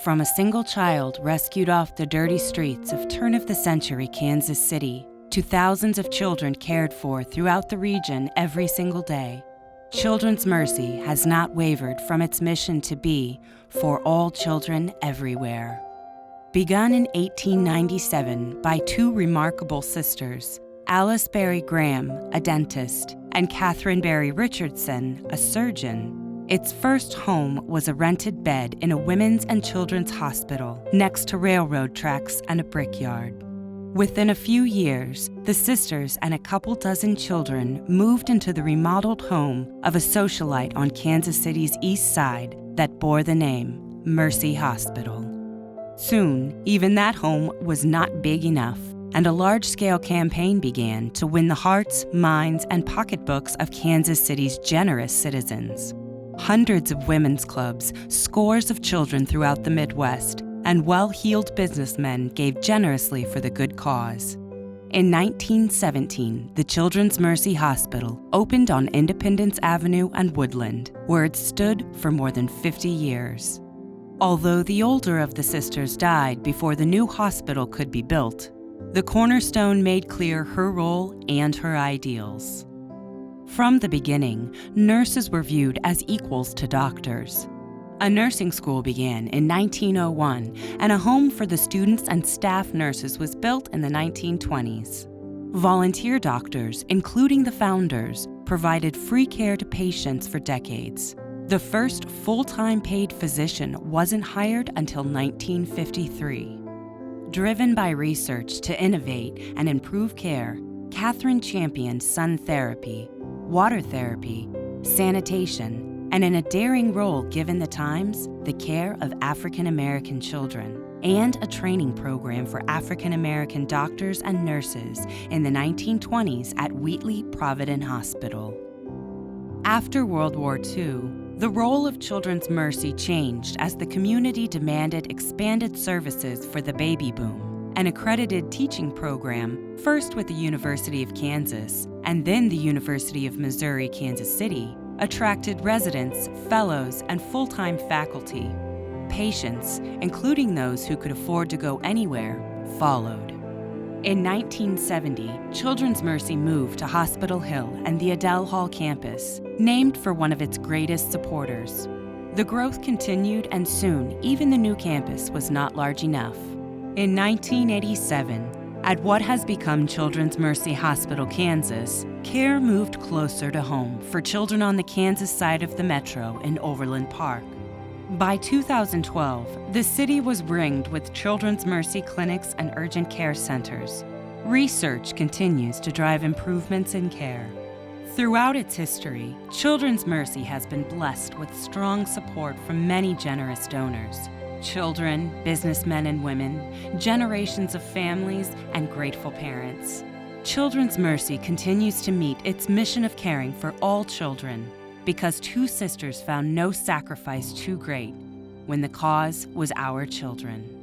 From a single child rescued off the dirty streets of turn-of-the-century Kansas City to thousands of children cared for throughout the region every single day, Children's Mercy has not wavered from its mission to be for all children everywhere. Begun in 1897 by two remarkable sisters, Alice Berry Graham, a dentist, and Catherine Berry Richardson, a surgeon, its first home was a rented bed in a women's and children's hospital next to railroad tracks and a brickyard. Within a few years, the sisters and a couple dozen children moved into the remodeled home of a socialite on Kansas City's east side that bore the name Mercy Hospital. Soon, even that home was not big enough, and a large-scale campaign began to win the hearts, minds, and pocketbooks of Kansas City's generous citizens. Hundreds of women's clubs, scores of children throughout the Midwest, and well-heeled businessmen gave generously for the good cause. In 1917, the Children's Mercy Hospital opened on Independence Avenue and Woodland, where it stood for more than 50 years. Although the older of the sisters died before the new hospital could be built, the cornerstone made clear her role and her ideals. From the beginning, nurses were viewed as equals to doctors. A nursing school began in 1901, and a home for the students and staff nurses was built in the 1920s. Volunteer doctors, including the founders, provided free care to patients for decades. The first full-time paid physician wasn't hired until 1953. Driven by research to innovate and improve care, Catherine championed sun therapy, water therapy, sanitation, and in a daring role given the times, the care of African American children, and a training program for African American doctors and nurses in the 1920s at Wheatley Providence Hospital. After World War II, the role of Children's Mercy changed as the community demanded expanded services for the baby boom. An accredited teaching program, first with the University of Kansas and then the University of Missouri, Kansas City, attracted residents, fellows, and full-time faculty. Patients, including those who could afford to go anywhere, followed. In 1970, Children's Mercy moved to Hospital Hill and the Adele Hall campus, named for one of its greatest supporters. The growth continued, and soon, even the new campus was not large enough. In 1987, at what has become Children's Mercy Hospital, Kansas, care moved closer to home for children on the Kansas side of the metro in Overland Park. By 2012, the city was ringed with Children's Mercy clinics and urgent care centers. Research continues to drive improvements in care. Throughout its history, Children's Mercy has been blessed with strong support from many generous donors. Children, businessmen and women, generations of families, and grateful parents. Children's Mercy continues to meet its mission of caring for all children, because two sisters found no sacrifice too great when the cause was our children.